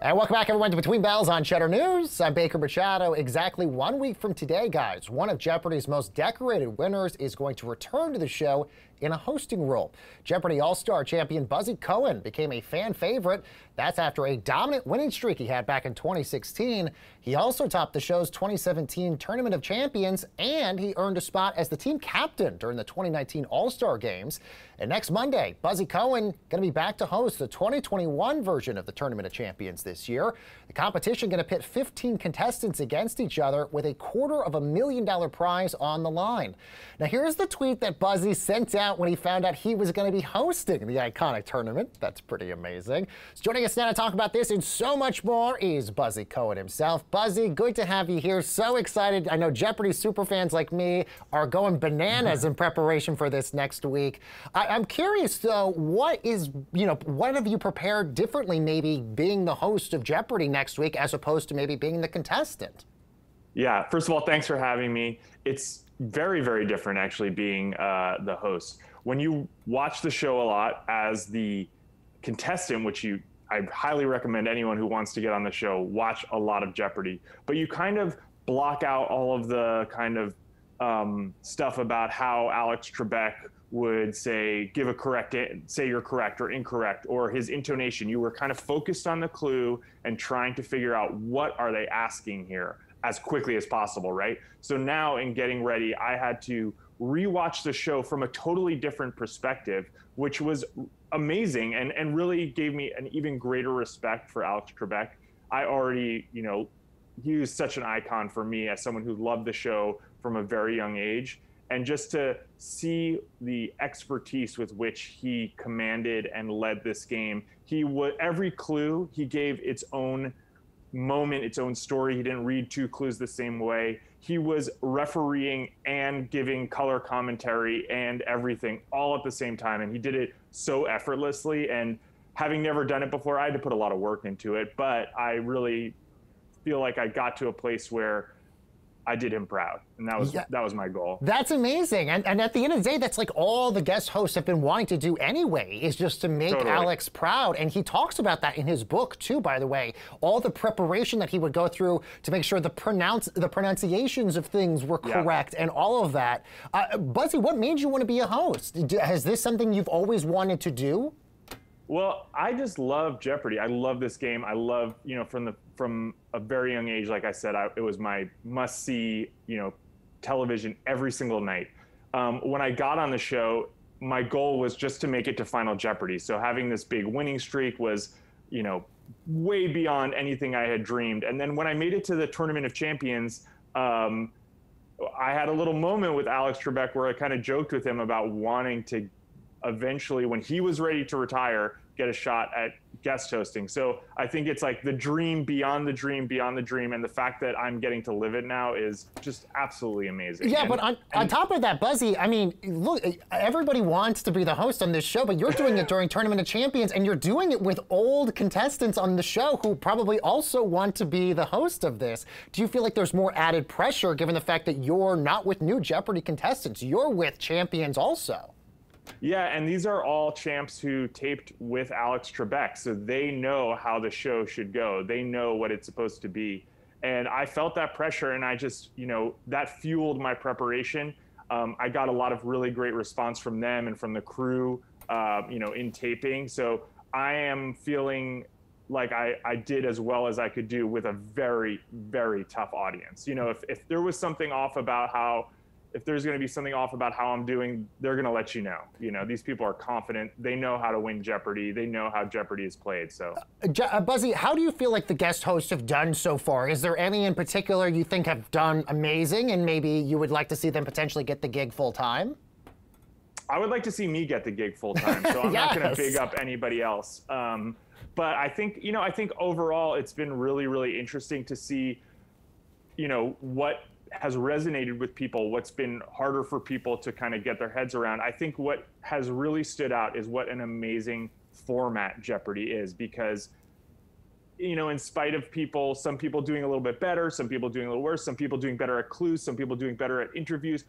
And welcome back, everyone, to Between Bells on Cheddar News. I'm Baker Machado. Exactly 1 week from today, guys, one of Jeopardy's most decorated winners is going to return to the show in a hosting role. Jeopardy All-Star champion Buzzy Cohen became a fan favorite. That's after a dominant winning streak he had back in 2016. He also topped the show's 2017 Tournament of Champions, and he earned a spot as the team captain during the 2019 All-Star Games. And next Monday, Buzzy Cohen going to be back to host the 2021 version of the Tournament of Champions this year. The competition going to pit 15 contestants against each other with a $250,000 prize on the line. Now, here's the tweet that Buzzy sent out when he found out he was going to be hosting the iconic tournament. That's pretty amazing. So joining us now to talk about this and so much more is Buzzy Cohen himself. Buzzy, good to have you here. So excited. I know Jeopardy superfans like me are going bananas in preparation for this next week. I'm curious, though, what have you prepared differently, maybe being the host of Jeopardy next week as opposed to maybe being the contestant? Yeah, first of all, thanks for having me. It's very, very different actually being the host. When you watch the show a lot as the contestant, I highly recommend anyone who wants to get on the show watch a lot of Jeopardy, but you kind of block out all of the kind of stuff about how Alex Trebek would say you're correct or incorrect, or his intonation. You were kind of focused on the clue and trying to figure out what are they asking here as quickly as possible, right? So now in getting ready, I had to rewatch the show from a totally different perspective, which was amazing and really gave me an even greater respect for Alex Trebek. I already, he was such an icon for me as someone who loved the show from a very young age. And just to see the expertise with which he commanded and led this game, every clue he gave its own moment, its own story. He didn't read two clues the same way. He was refereeing and giving color commentary and everything all at the same time. And he did it so effortlessly. And having never done it before, I had to put a lot of work into it. But I really feel like I got to a place where I did him proud, and that was my goal. That's amazing, and at the end of the day, that's like all the guest hosts have been wanting to do anyway, is just to make Alex proud, and he talks about that in his book too, by the way, all the preparation that he would go through to make sure the pronunciations of things were correct and all of that. Buzzy, what made you want to be a host? Is this something you've always wanted to do? Well, I just love Jeopardy. I love this game. I love, from a very young age, like I said, it was my must-see, television every single night. When I got on the show, my goal was just to make it to Final Jeopardy. So having this big winning streak was, way beyond anything I had dreamed. And then when I made it to the Tournament of Champions, I had a little moment with Alex Trebek where I kind of joked with him about wanting to eventually, when he was ready to retire, get a shot at guest hosting. So I think it's like the dream beyond the dream beyond the dream, and the fact that I'm getting to live it now is just absolutely amazing. Yeah, but on top of that, Buzzy, I mean, look, everybody wants to be the host on this show, but you're doing it during Tournament of Champions, and you're doing it with old contestants on the show who probably also want to be the host of this. Do you feel like there's more added pressure given the fact that you're not with new Jeopardy contestants, you're with champions also? Yeah, and these are all champs who taped with Alex Trebek, so they know how the show should go. They know what it's supposed to be. And I felt that pressure, and I just, that fueled my preparation. I got a lot of really great response from them and from the crew, in taping. So I am feeling like I did as well as I could do with a very, very tough audience. If there was something off about if there's going to be something off about how I'm doing, they're going to let you know. These people are confident. They know how to win Jeopardy. They know how Jeopardy is played. So, Buzzy, how do you feel like the guest hosts have done so far? Is there any in particular you think have done amazing and maybe you would like to see them potentially get the gig full time? I would like to see me get the gig full time. So I'm not going to big up anybody else. But I think overall it's been really, really interesting to see, what has resonated with people, what's been harder for people to kind of get their heads around. I think what has really stood out is what an amazing format Jeopardy is, because, in spite of some people doing a little bit better, some people doing a little worse, some people doing better at clues, some people doing better at interviews,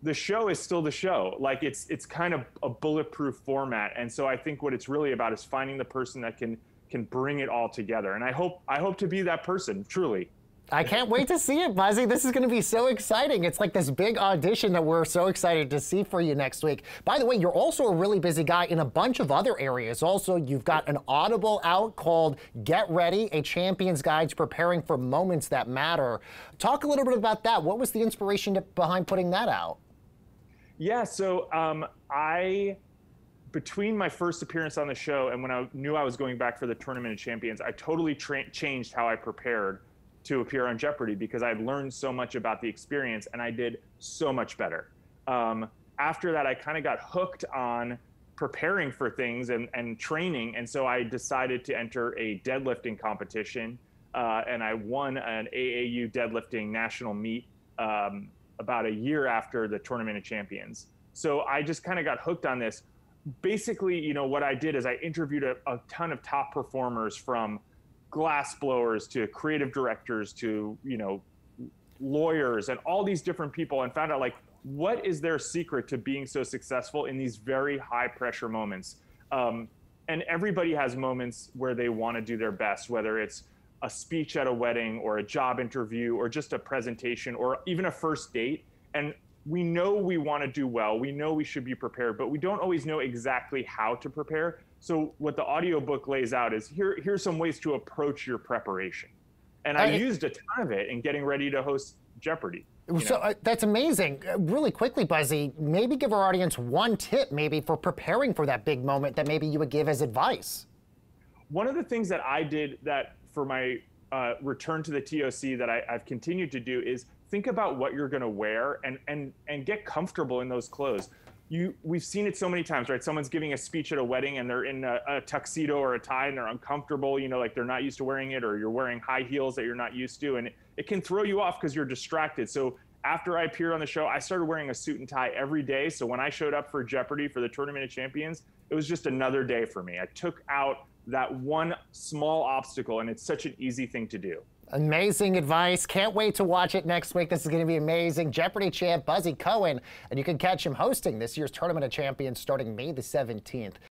the show is still the show. Like it's kind of a bulletproof format. And so I think what it's really about is finding the person that can can bring it all together. And I hope to be that person, truly. I can't wait to see it, Buzzy. This is going to be so exciting. It's like this big audition that we're so excited to see for you next week. By the way, you're also a really busy guy in a bunch of other areas. Also, you've got an Audible out called Get Ready, a Champion's Guide to Preparing for Moments That Matter. Talk a little bit about that. What was the inspiration behind putting that out? Yeah, so between my first appearance on the show and when I knew I was going back for the Tournament of Champions, I totally changed how I prepared to appear on Jeopardy, because I had learned so much about the experience and I did so much better. After that, I kind of got hooked on preparing for things and training. And so I decided to enter a deadlifting competition, and I won an AAU deadlifting national meet about a year after the Tournament of Champions. So I just kind of got hooked on this. Basically, you know, what I did is I interviewed a ton of top performers, from glass blowers to creative directors to, you know, lawyers and all these different people, and found out, like, what is their secret to being so successful in these very high pressure moments. And everybody has moments where they want to do their best, whether it's a speech at a wedding or a job interview or just a presentation or even a first date. And we know we want to do well. We know we should be prepared, but we don't always know exactly how to prepare. So what the audiobook lays out is here's some ways to approach your preparation. And I used a ton of it in getting ready to host Jeopardy. So that's amazing. Really quickly, Buzzy, maybe give our audience one tip maybe for preparing for that big moment that maybe you would give as advice. One of the things that I did that for my return to the TOC that I've continued to do is think about what you're going to wear and get comfortable in those clothes. We've seen it so many times, right? Someone's giving a speech at a wedding and they're in a tuxedo or a tie and they're uncomfortable, you know, like they're not used to wearing it, or you're wearing high heels that you're not used to. And it can throw you off because you're distracted. So after I appeared on the show, I started wearing a suit and tie every day. So when I showed up for Jeopardy for the Tournament of Champions, it was just another day for me. I took out that one small obstacle, and it's such an easy thing to do. Amazing advice. Can't wait to watch it next week. This is going to be amazing. Jeopardy champ Buzzy Cohen, and you can catch him hosting this year's Tournament of Champions starting May the 17th.